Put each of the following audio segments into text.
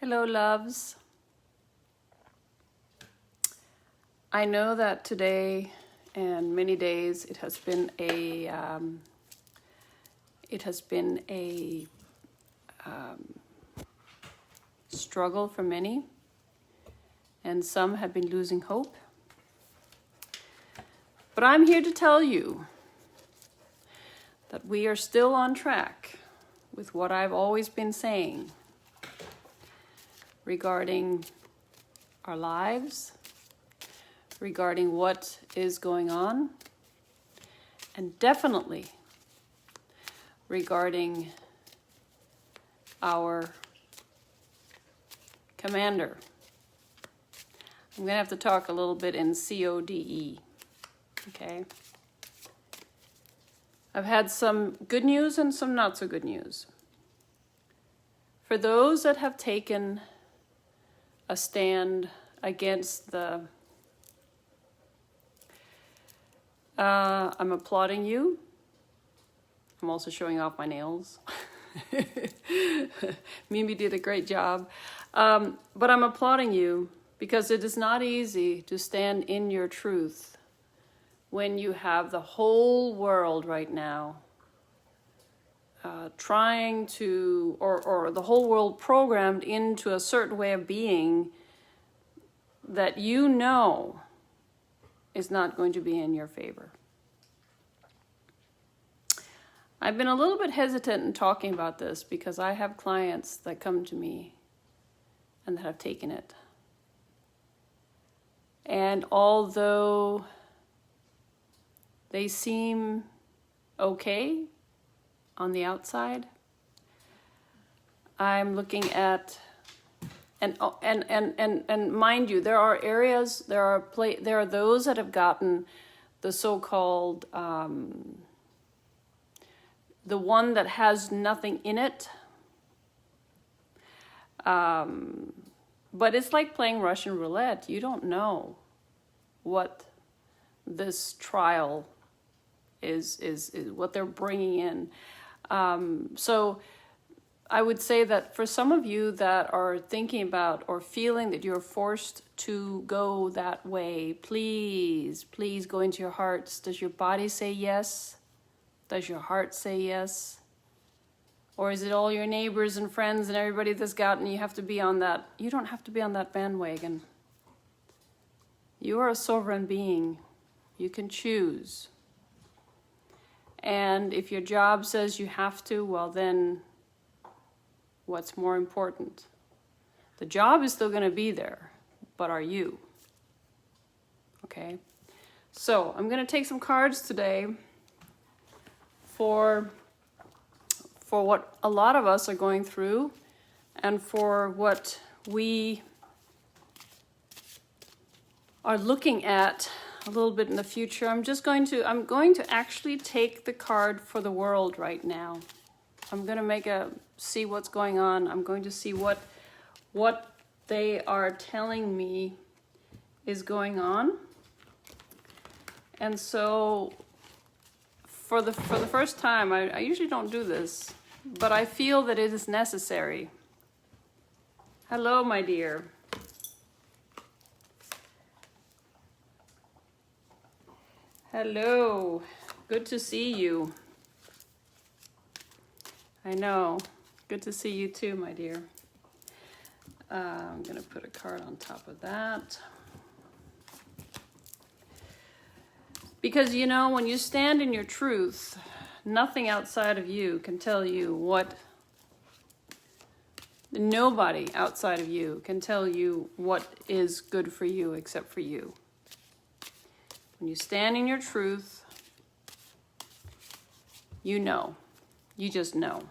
Hello, loves. I know that today and many days it has been a struggle for many, and some have been losing hope. But I'm here to tell you that we are still on track with what I've always been saying regarding our lives, regarding what is going on, and definitely regarding our commander. I'm going to have to talk a little bit in CODE, okay? I've had some good news and some not so good news. For those that have taken a stand against the I'm applauding you. I'm also showing off my nails. Mimi did a great job. But I'm applauding you because it is not easy to stand in your truth when you have the whole world right now trying to, or the whole world programmed into a certain way of being that you know is not going to be in your favor. I've been a little bit hesitant in talking about this because I have clients that come to me and that have taken it. And although they seem okay on the outside, I'm looking at, and mind you, there are areas, there are those that have gotten the so-called the one that has nothing in it. But it's like playing Russian roulette. You don't know what this trial is what they're bringing in. So I would say that for some of you that are thinking about or feeling that you're forced to go that way, please go into your hearts. Does your body say yes? Does your heart say yes? Or is it all your neighbors and friends and everybody that's gotten, you have to be on that? You don't have to be on that bandwagon. You are a sovereign being. You can choose. And if your job says you have to, well then, what's more important? The job is still going to be there, but are you? Okay? So, I'm going to take some cards today for what a lot of us are going through and for what we are looking at a little bit in the future. I'm going to actually take the card for the world right now. I'm going to see what's going on. I'm going to see what they are telling me is going on. And so for the first time, I usually don't do this, but I feel that it is necessary. Hello, my dear. Hello. Good to see you. I know. Good to see you too, my dear. I'm going to put a card on top of that. Because, you know, when you stand in your truth, nothing outside of you can tell you nobody outside of you can tell you what is good for you except for you. When you stand in your truth, you know. You just know.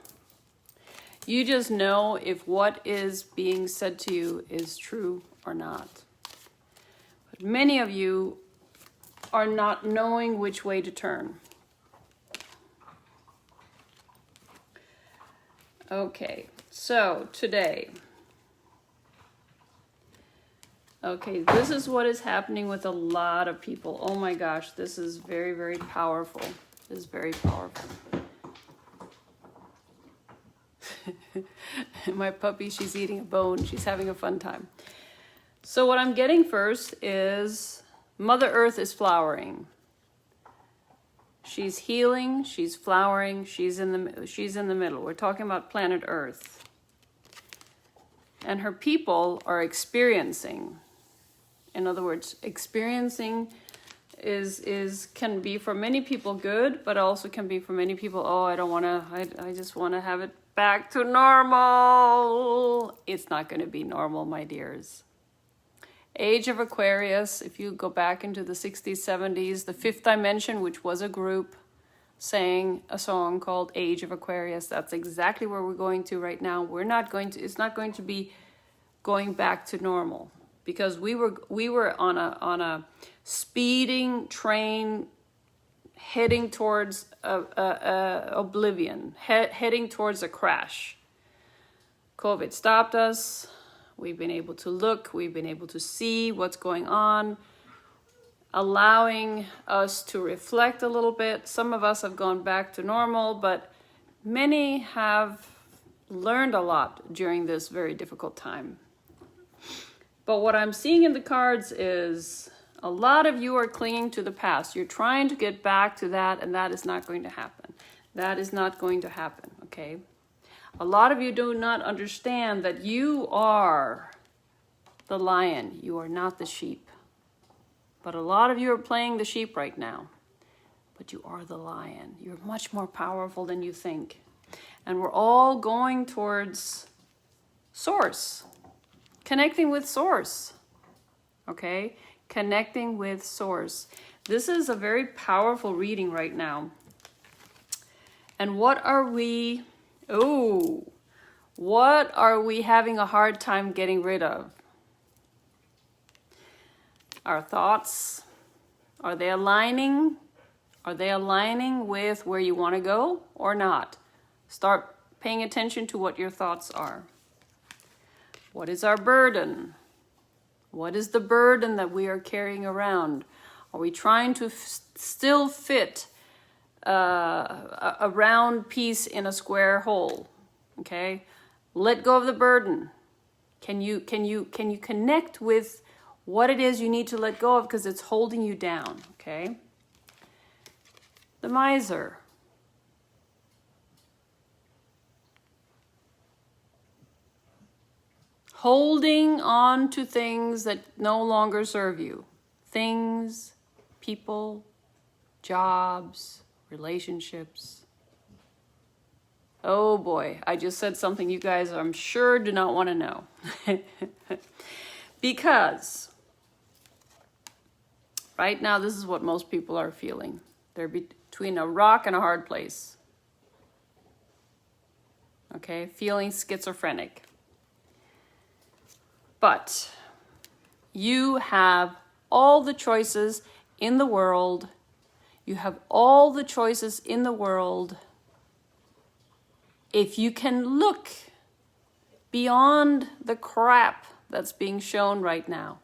You just know if what is being said to you is true or not. But many of you are not knowing which way to turn. Okay, so today, this is what is happening with a lot of people. Oh my gosh, this is very, very powerful. This is very powerful. My puppy, she's eating a bone. She's having a fun time. So what I'm getting first is Mother Earth is flowering. She's healing, she's flowering, she's in the middle. We're talking about planet Earth. And her people are experiencing. In other words, experiencing can be for many people good, but also can be for many people, oh, I just want to have it back to normal. It's not going to be normal, my dears. Age of Aquarius, if you go back into the 60s, 70s, the Fifth Dimension, which was a group, sang a song called Age of Aquarius. That's exactly where we're going to right now. It's not going to be going back to normal, because we were on a speeding train heading towards oblivion, heading towards a crash. COVID stopped us. We've been able to look, we've been able to see what's going on, allowing us to reflect a little bit. Some of us have gone back to normal, but many have learned a lot during this very difficult time. But what I'm seeing in the cards is a lot of you are clinging to the past. You're trying to get back to that, and that is not going to happen. That is not going to happen, okay? A lot of you do not understand that you are the lion. You are not the sheep. But a lot of you are playing the sheep right now. But you are the lion. You're much more powerful than you think. And we're all going towards Source. Connecting with Source. Okay? Connecting with Source. This is a very powerful reading right now. And what are we having a hard time getting rid of? Our thoughts. Are they aligning? Are they aligning with where you want to go or not? Start paying attention to what your thoughts are. What is our burden? What is the burden that we are carrying around? Are we trying to still fit a round piece in a square hole? Okay, let go of the burden. Can you connect with what it is you need to let go of, because it's holding you down? Okay. The miser. Holding on to things that no longer serve you. Things, people, jobs, relationships. Oh boy, I just said something you guys, I'm sure, do not want to know. Because right now, this is what most people are feeling. They're between a rock and a hard place. Okay, feeling schizophrenic. But you have all the choices in the world. You have all the choices in the world. If you can look beyond the crap that's being shown right now,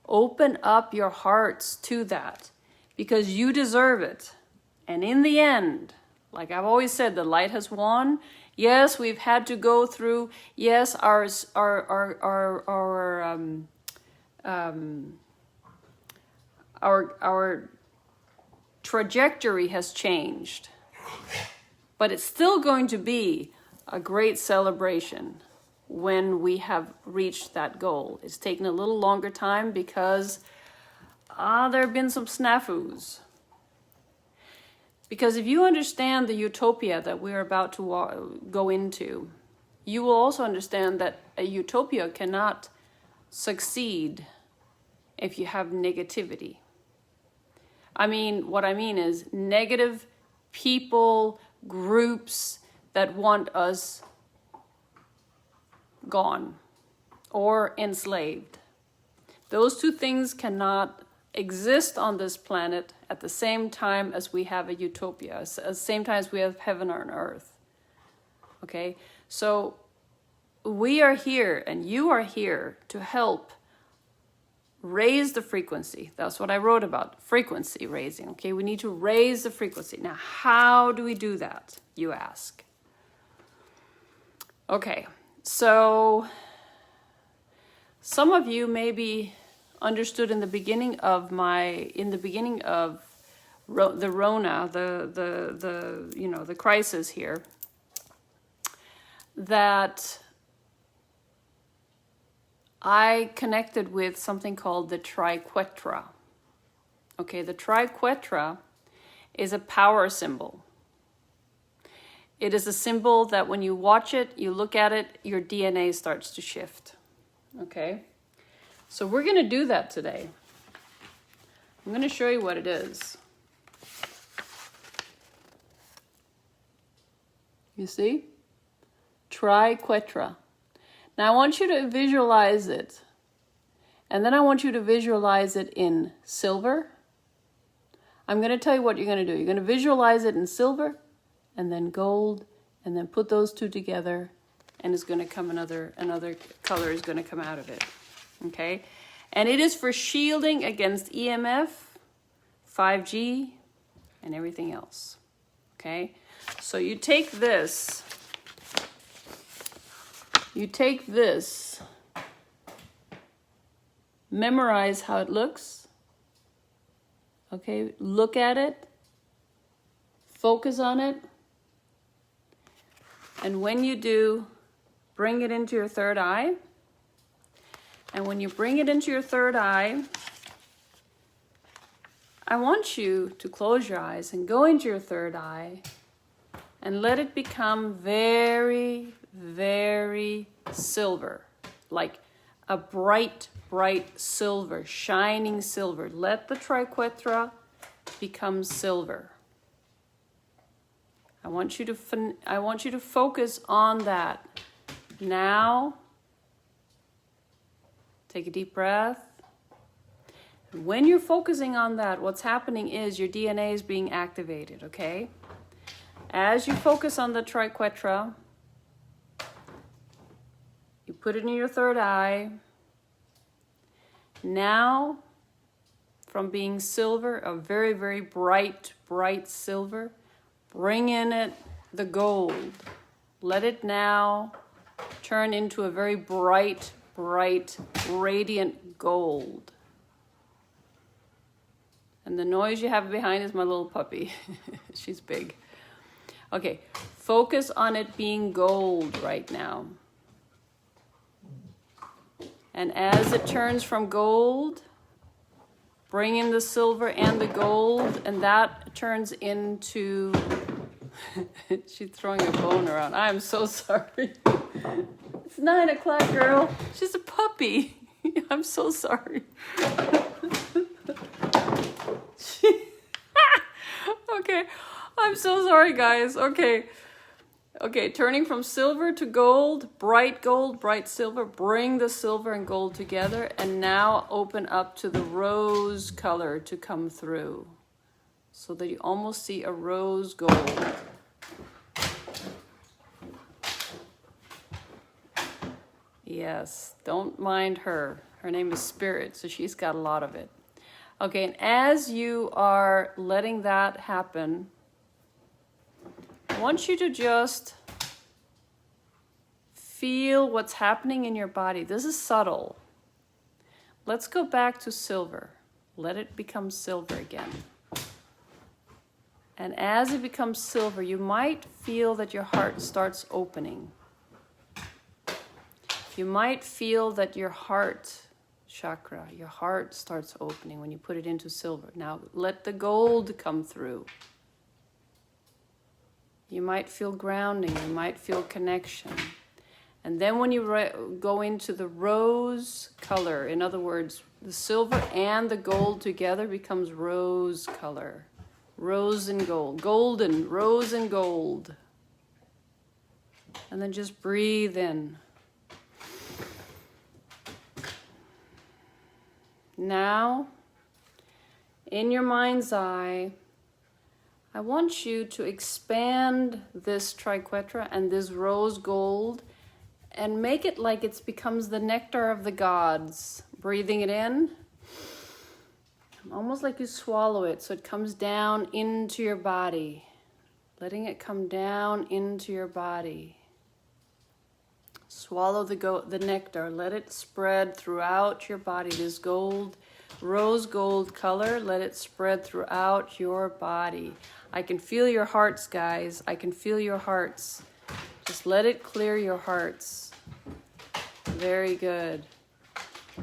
open up your hearts to that, because you deserve it. And in the end, like I've always said, the light has won. Yes, we've had to go through. Yes, our trajectory has changed, but it's still going to be a great celebration when we have reached that goal. It's taken a little longer time because there have been some snafus. Because if you understand the utopia that we're about to go into, you will also understand that a utopia cannot succeed if you have negativity. What I mean is negative people, groups that want us gone or enslaved. Those two things cannot exist on this planet at the same time as we have a utopia, at the same time as we have heaven on earth. Okay, so we are here and you are here to help raise the frequency. That's what I wrote about, frequency raising. Okay, we need to raise the frequency. Now, how do we do that, you ask? Okay, so some of you maybe understood in the beginning of the Rona, the crisis here, that I connected with something called the Triquetra. Okay, the Triquetra is a power symbol. It is a symbol that when you watch it, you look at it, your DNA starts to shift. Okay, so we're going to do that today. I'm going to show you what it is. You see? Triquetra. Now I want you to visualize it. And then I want you to visualize it in silver. I'm going to tell you what you're going to do. You're going to visualize it in silver and then gold and then put those two together and it's going to come another color is going to come out of it. Okay? And it is for shielding against EMF, 5G, and everything else. Okay? So you take this, memorize how it looks, okay, look at it, focus on it, and when you do, bring it into your third eye, and when you bring it into your third eye, I want you to close your eyes and go into your third eye and let it become very, very silver, like a bright, bright silver, shining silver. Let the Triquetra become silver. I want you to focus on that. Now, take a deep breath. When you're focusing on that, what's happening is your DNA is being activated, okay? As you focus on the Triquetra, you put it in your third eye. Now, from being silver, a very, very bright, bright silver, bring in it the gold. Let it now turn into a very bright, bright, radiant gold. And the noise you have behind is my little puppy. She's big. Okay, focus on it being gold right now. And as it turns from gold, bring in the silver and the gold, and that turns into... She's throwing a bone around. I'm so sorry. It's 9 o'clock, girl. She's a puppy. I'm so sorry. Okay, I'm so sorry, guys. Okay, turning from silver to gold, bright silver. Bring the silver and gold together, and now open up to the rose color to come through, so that you almost see a rose gold. Yes, don't mind her. Her name is Spirit, so she's got a lot of it. Okay, and as you are letting that happen, I want you to just feel what's happening in your body. This is subtle. Let's go back to silver. Let it become silver again. And as it becomes silver, you might feel that your heart starts opening. You might feel that your heart chakra, your heart starts opening when you put it into silver. Now let the gold come through. You might feel grounding, you might feel connection. And then when you go into the rose color, in other words, the silver and the gold together becomes rose color. Rose and gold, golden, rose and gold. And then just breathe in. Now, in your mind's eye, I want you to expand this Triquetra and this rose gold and make it like it becomes the nectar of the gods. Breathing it in, almost like you swallow it, so it comes down into your body. Letting it come down into your body. Swallow the nectar. Let it spread throughout your body. This gold, rose gold color, let it spread throughout your body. I can feel your hearts, guys. I can feel your hearts. Just let it clear your hearts. Very good.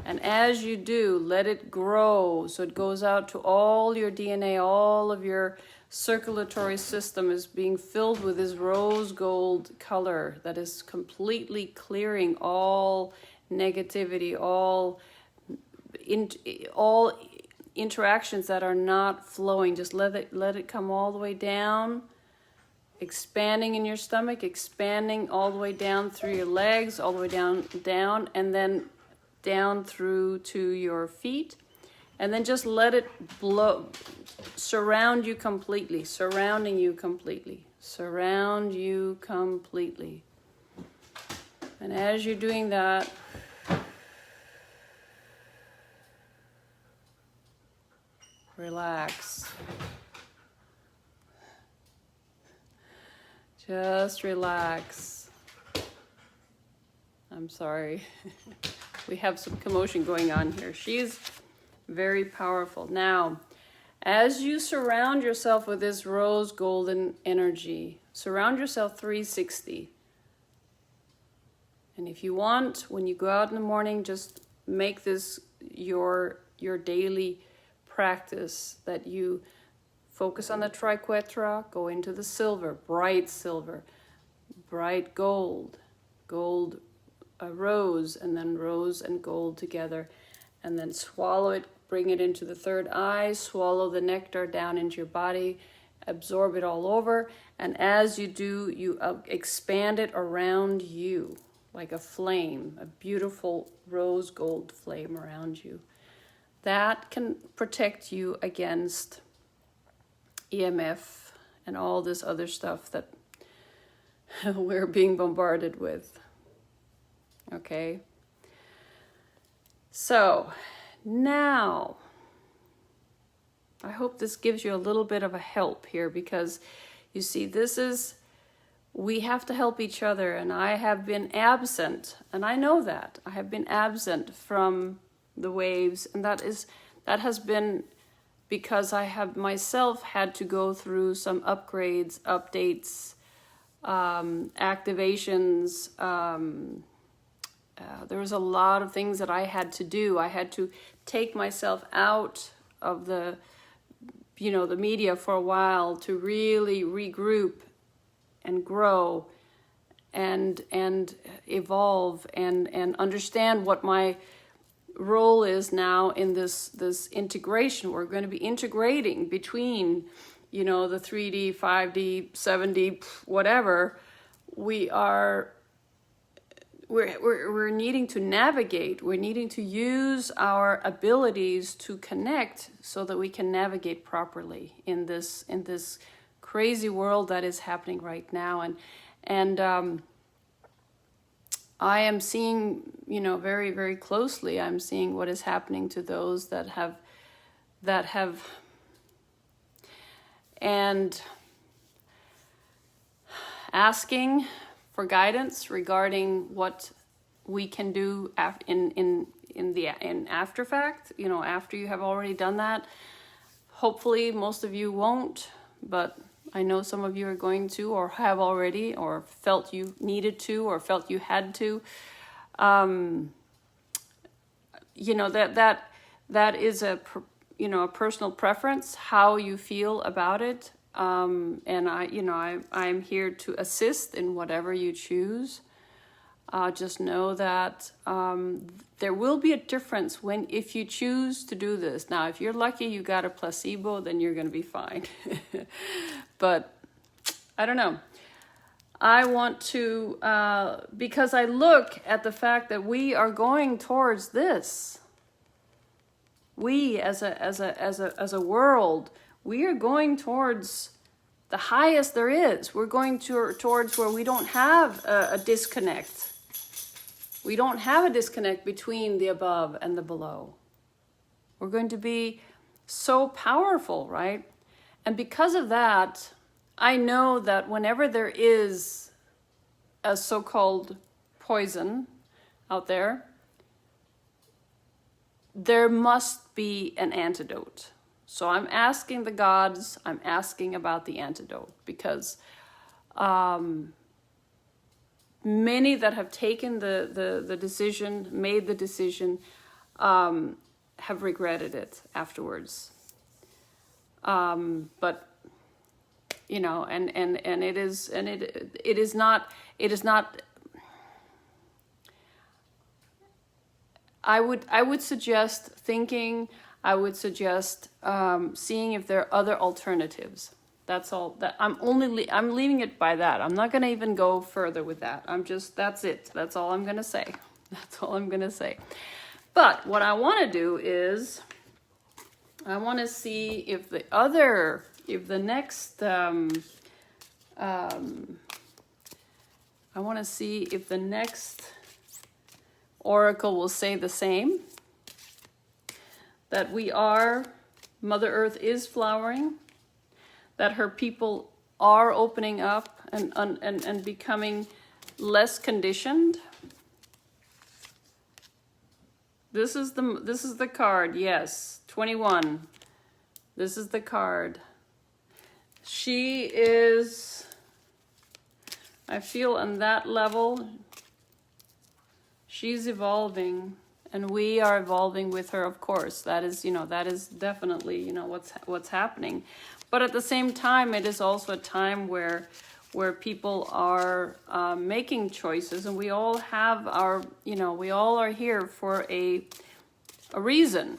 And as you do, let it grow so it goes out to all your DNA, all of your circulatory system is being filled with this rose gold color that is completely clearing all negativity, all interactions that are not flowing. Just let it come all the way down, expanding in your stomach, expanding all the way down through your legs, all the way down, and then down through to your feet. And then just let it surround you completely, surrounding you completely, surround you completely. And as you're doing that, relax. Just relax. I'm sorry. We have some commotion going on here. She's very powerful. Now, as you surround yourself with this rose golden energy, surround yourself 360. And if you want, when you go out in the morning, just make this your daily practice, that you focus on the Triquetra, go into the silver, bright gold, rose, and then rose and gold together, and then swallow it, bring it into the third eye, swallow the nectar down into your body, absorb it all over, and as you do, you expand it around you like a flame, a beautiful rose gold flame around you. That can protect you against EMF and all this other stuff that we're being bombarded with. Okay? So, now, I hope this gives you a little bit of a help here, because you see, we have to help each other, and I have been absent, and I know that. I have been absent from the waves, and that has been because I have myself had to go through some upgrades, updates, activations. There was a lot of things that I had to do. I had to take myself out of the media for a while to really regroup and grow and evolve and understand what my role is now in this integration. We're going to be integrating between, the 3D, 5D, 7D, whatever. We're needing to navigate. We're needing to use our abilities to connect so that we can navigate properly in this crazy world that is happening right now. And I am seeing, very, very closely, I'm seeing what is happening to those that have, and asking for guidance regarding what we can do in after fact, after you have already done that. Hopefully most of you won't, but I know some of you are going to, or have already, or felt you needed to, or felt you had to. That is a personal preference, how you feel about it. And I'm here to assist in whatever you choose. Just know that there will be a difference if you choose to do this. Now, if you're lucky you got a placebo, then you're going to be fine. But I don't know. I want to, because I look at the fact that we are going towards this. We as a world, we are going towards the highest there is. We're going towards where we don't have a disconnect. We don't have a disconnect between the above and the below. We're going to be so powerful, right? And because of that, I know that whenever there is a so-called poison out there, there must be an antidote. So I'm asking the gods, I'm asking about the antidote, because many that have taken the decision, made the decision, have regretted it afterwards. But you know, and it is not. I would suggest thinking. I would suggest seeing if there are other alternatives. That's all. That I'm leaving it by that. I'm not going to even go further with that. That's it. That's all I'm going to say. That's all I'm going to say. But what I want to do is, I want to see if the next, I want to see if the next oracle will say the same. That Mother Earth is flowering, that her people are opening up and becoming less conditioned. This is the card, yes, 21. This is the card. She is, I feel on that level, she's evolving. And we are evolving with her, of course. That is definitely, what's happening. But at the same time, it is also a time where people are making choices, and we all have we all are here for a reason.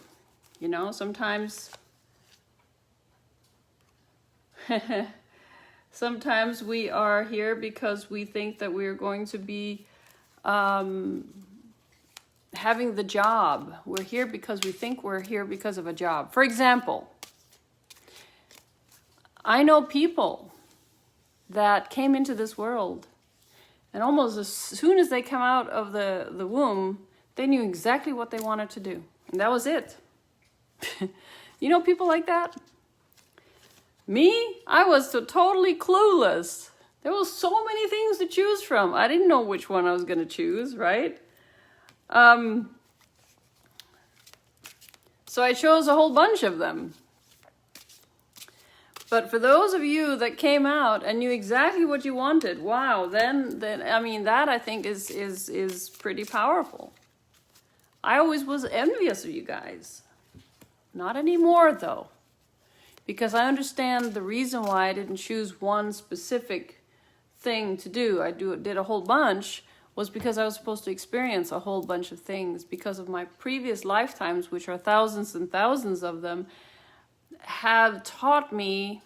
Sometimes sometimes we are here because we think that we are going to be having the job. We're here because we think we're here because of a job. For example, I know people that came into this world, and almost as soon as they come out of the womb, they knew exactly what they wanted to do. And that was it. You know people like that? Me? I was totally clueless. There was so many things to choose from. I didn't know which one I was going to choose, right? So I chose a whole bunch of them. But for those of you that came out and knew exactly what you wanted, wow, then I mean, that I think is pretty powerful. I always was envious of you guys. Not anymore, though. Because I understand the reason why I didn't choose one specific thing to do. I did a whole bunch, was because I was supposed to experience a whole bunch of things, because of my previous lifetimes, which are thousands and thousands of them, have taught me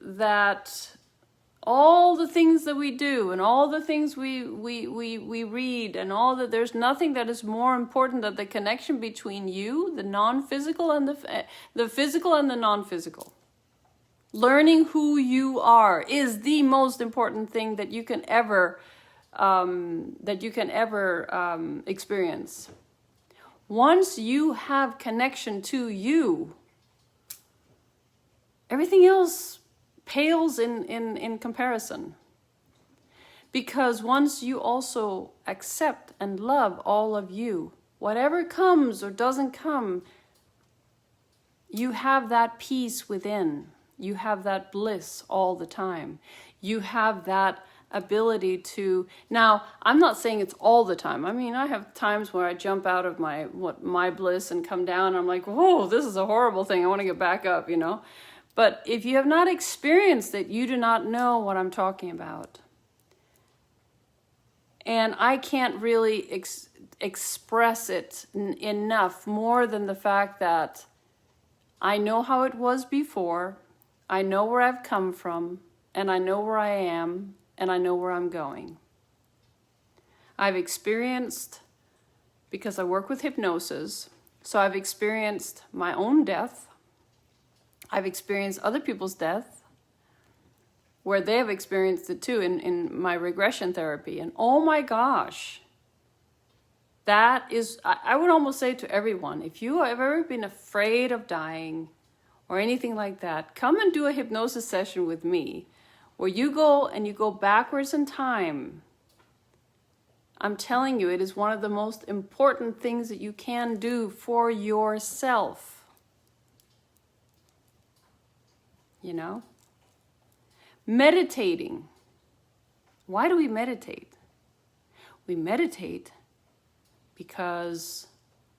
that all the things that we do and all the things we read and all that, there's nothing that is more important than the connection between you, the non-physical, and the physical and the non-physical. Learning who you are is the most important thing that you can ever experience. Once you have connection to you, everything else pales in comparison. Because once you also accept and love all of you, whatever comes or doesn't come, you have that peace within. You have that bliss all the time. You have that ability to, now I'm not saying it's all the time. I mean, I have times where I jump out of my bliss and come down and I'm like, whoa, this is a horrible thing, I want to get back up, But if you have not experienced it, you do not know what I'm talking about. And I can't really express it enough, more than the fact that I know how it was before, I know where I've come from, and I know where I am, and I know where I'm going. I've experienced, because I work with hypnosis, so I've experienced my own death. I've experienced other people's death, where they have experienced it too in my regression therapy. And oh my gosh, that is, I would almost say to everyone, if you have ever been afraid of dying or anything like that, come and do a hypnosis session with me, where you go backwards in time I'm telling you, it is one of the most important things that you can do for yourself. You know? Meditating. Why do we meditate? We meditate because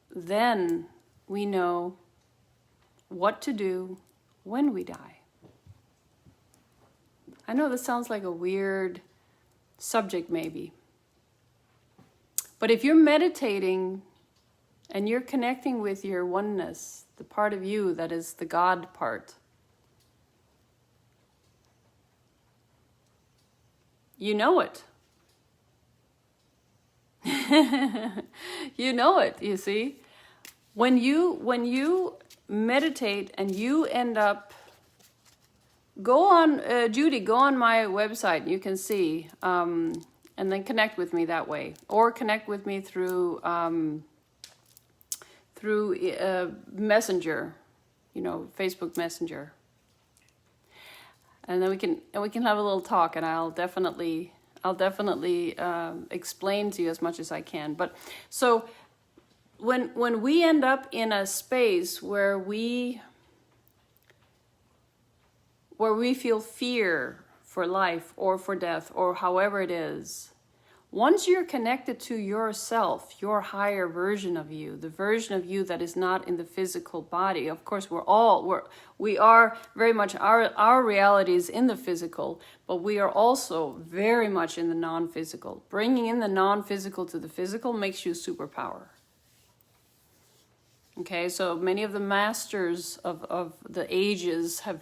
then we know what to do when we die. I know this sounds like a weird subject maybe, but if you're meditating and you're connecting with your oneness, the part of you that is the God part, you know it. You know it, you see. When you meditate and you end up, go on, Judy, go on my website, you can see, and then connect with me that way. Or connect with me through Messenger, Facebook Messenger. And then we can have a little talk, and I'll definitely explain to you as much as I can. But so when we end up in a space where we feel fear for life or for death or however it is, once you're connected to yourself, your higher version of you, the version of you that is not in the physical body. Of course, we are very much, our reality is in the physical, but we are also very much in the non-physical. Bringing in the non-physical to the physical makes you a superpower. Okay, so many of the masters of the ages have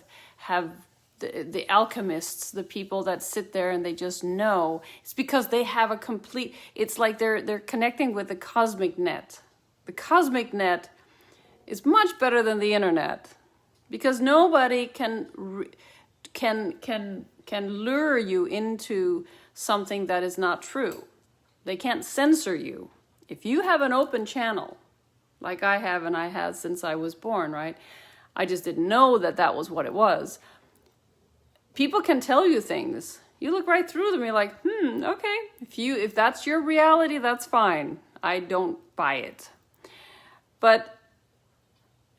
the alchemists, the people that sit there and they just know. It's because they have a complete, it's like they're connecting with the cosmic net. The cosmic net is much better than the internet, because nobody can lure you into something that is not true. They can't censor you. If you have an open channel, like I have and I had since I was born, right? I just didn't know that was what it was. People can tell you things. You look right through them. You're like, okay. If that's your reality, that's fine. I don't buy it. But,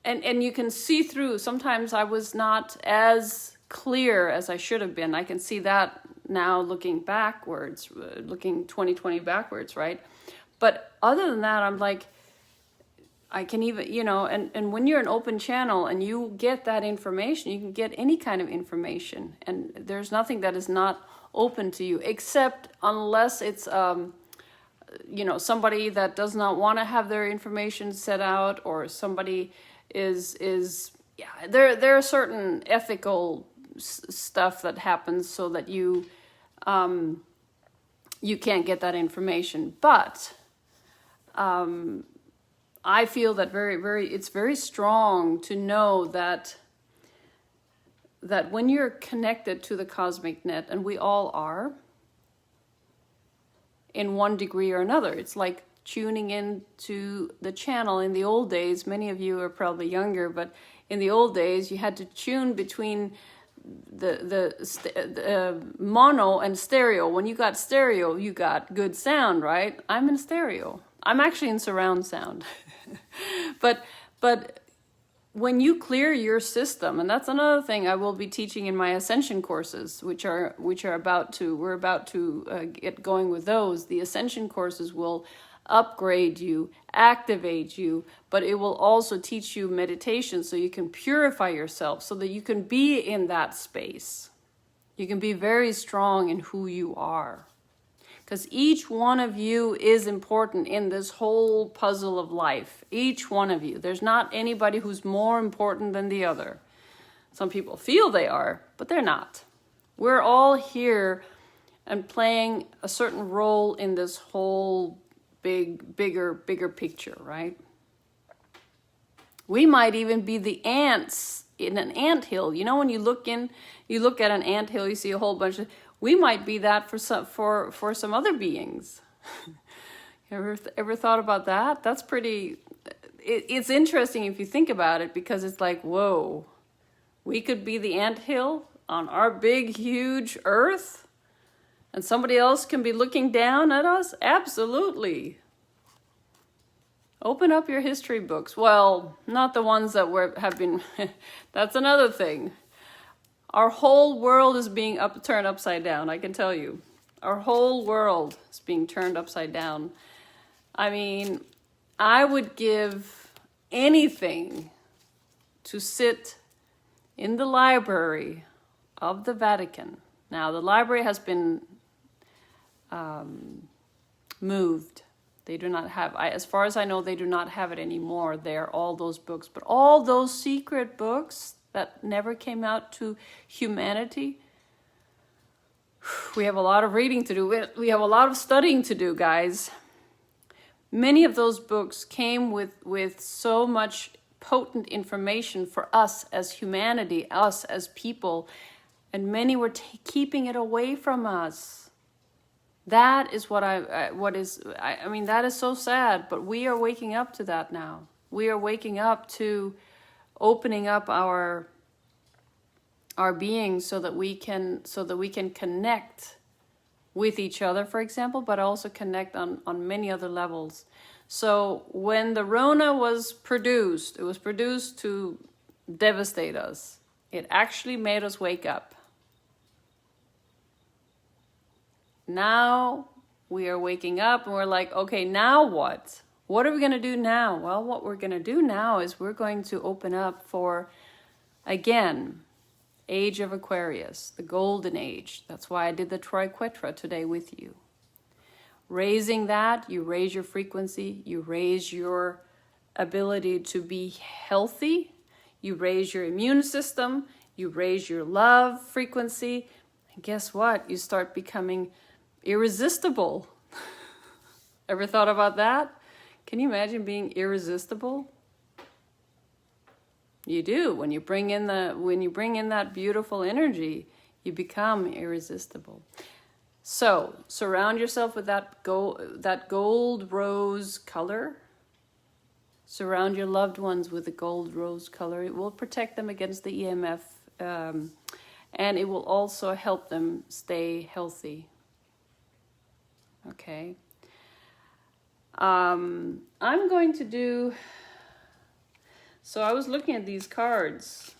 and you can see through. Sometimes I was not as clear as I should have been. I can see that now looking backwards, looking 2020 backwards, right? But other than that, I'm like, I can even, and when you're an open channel and you get that information, you can get any kind of information. And there's nothing that is not open to you, except unless it's, somebody that does not want to have their information set out, or somebody there are certain ethical stuff that happens so that you can't get that information. But, I feel that it's very strong to know that when you're connected to the cosmic net, and we all are, in one degree or another, it's like tuning into the channel. In the old days, many of you are probably younger, but in the old days, you had to tune between the mono and stereo. When you got stereo, you got good sound, right? I'm in stereo. I'm actually in surround sound. But when you clear your system, and that's another thing I will be teaching in my Ascension courses, we're about to get going with those. The Ascension courses will upgrade you, activate you, but it will also teach you meditation so you can purify yourself, so that you can be in that space. You can be very strong in who you are. Because each one of you is important in this whole puzzle of life. Each one of you. There's not anybody who's more important than the other. Some people feel they are, but they're not. We're all here and playing a certain role in this whole bigger picture, right? We might even be the ants in an anthill. When you look at an anthill, you see a whole bunch of. We might be that for some other beings. Ever thought about that? That's pretty. It's interesting if you think about it, because it's like, whoa, we could be the anthill on our big, huge Earth, And somebody else can be looking down at us? Absolutely. Open up your history books. Well, not the ones that have been, that's another thing. Our whole world is being turned upside down, I can tell you. Our whole world is being turned upside down. I mean, I would give anything to sit in the library of the Vatican. Now, the library has been moved. They do not have, as far as I know, they do not have it anymore there, all those books. But all those secret books that never came out to humanity, we have a lot of reading to do. We have a lot of studying to do, guys. Many of those books came with so much potent information for us as humanity, us as people, and many were keeping it away from us. That is I mean, that is so sad, but we are waking up to that now. We are waking up to opening up our being so that we can connect with each other, for example, but also connect on many other levels. So when the Rona was produced, it was produced to devastate us. It actually made us wake up. Now we are waking up and we're like, okay, now what? What are we going to do now? Well, what we're going to do now is we're going to open up for, again, Age of Aquarius, the golden age. That's why I did the Triquetra today with you. Raising that, you raise your frequency, you raise your ability to be healthy, you raise your immune system, you raise your love frequency, and guess what? You start becoming irresistible. Ever thought about that? Can you imagine being irresistible? You do. When you bring in that beautiful energy, you become irresistible. So surround yourself with that gold rose color. Surround your loved ones with the gold rose color. It will protect them against the EMF, and it will also help them stay healthy. Okay. I'm going to do, so I was looking at these cards.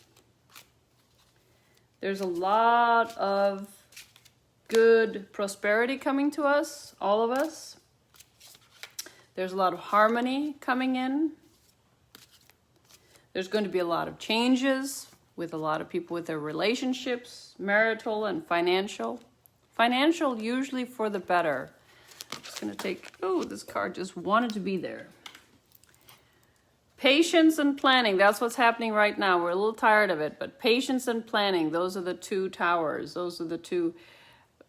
There's a lot of good prosperity coming to us, all of us. There's a lot of harmony coming in. There's going to be a lot of changes with a lot of people with their relationships, marital and financial. Financial usually for the better. Just going to take, oh, this card just wanted to be there. Patience and planning, that's what's happening right now. We're a little tired of it, but patience and planning, those are the two towers. Those are the two.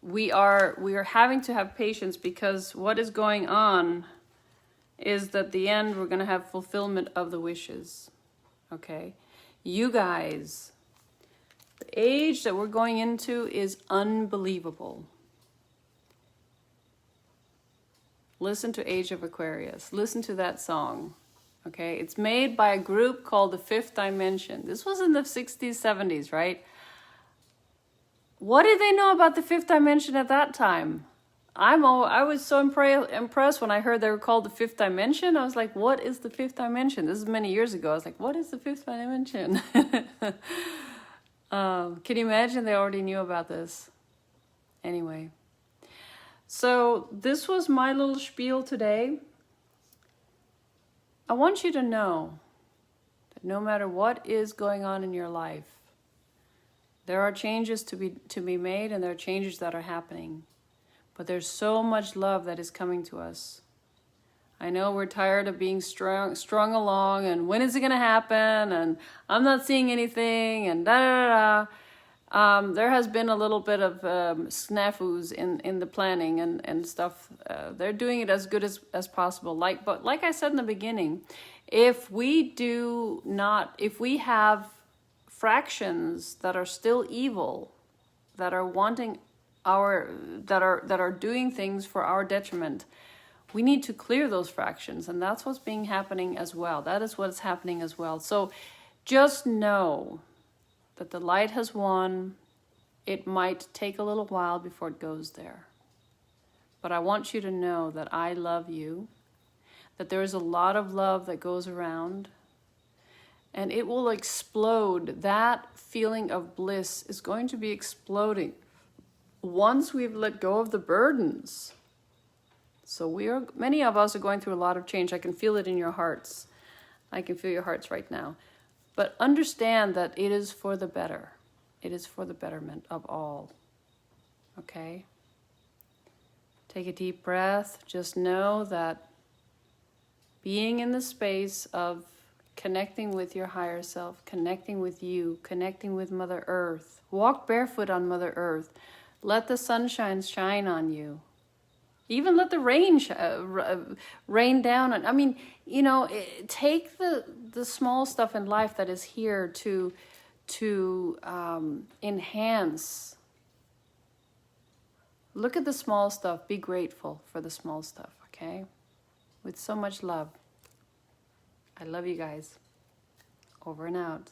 We are having to have patience because what is going on is that at the end we're going to have fulfillment of the wishes. Okay? You guys, the age that we're going into is unbelievable. Listen to Age of Aquarius. Listen to that song. Okay? It's made by a group called the Fifth Dimension. This was in the 60s, 70s, right? What did they know about the Fifth Dimension at that time? I was so impressed when I heard they were called the Fifth Dimension. I was like, what is the Fifth Dimension? This is many years ago. I was like, what is the Fifth Dimension? Can you imagine they already knew about this? Anyway. So this was my little spiel today. I want you to know that no matter what is going on in your life, there are changes to be made, and there are changes that are happening. But there's so much love that is coming to us. I know we're tired of being strung along, and when is it going to happen? And I'm not seeing anything, and da-da-da-da. There has been a little bit of snafus in the planning and stuff. They're doing it as good as possible. But like I said in the beginning, if we have fractions that are still evil, that are wanting that are doing things for our detriment, we need to clear those fractions, and that's what's happening as well. That is what's happening as well. So just know that the light has won. It might take a little while before it goes there, But I want you to know that I love you, that there is a lot of love that goes around, and it will explode. That feeling of bliss is going to be exploding once we've let go of the burdens. So many of us are going through a lot of change. I can feel it in your hearts. I can feel your hearts right now. But understand that it is for the better. It is for the betterment of all. Okay? Take a deep breath. Just know that being in the space of connecting with your higher self, connecting with you, connecting with Mother Earth. Walk barefoot on Mother Earth. Let the sunshine shine on you. Even let the rain rain down. I mean, you know, take the small stuff in life that is here to enhance. Look at the small stuff. Be grateful for the small stuff, okay? With so much love. I love you guys. Over and out.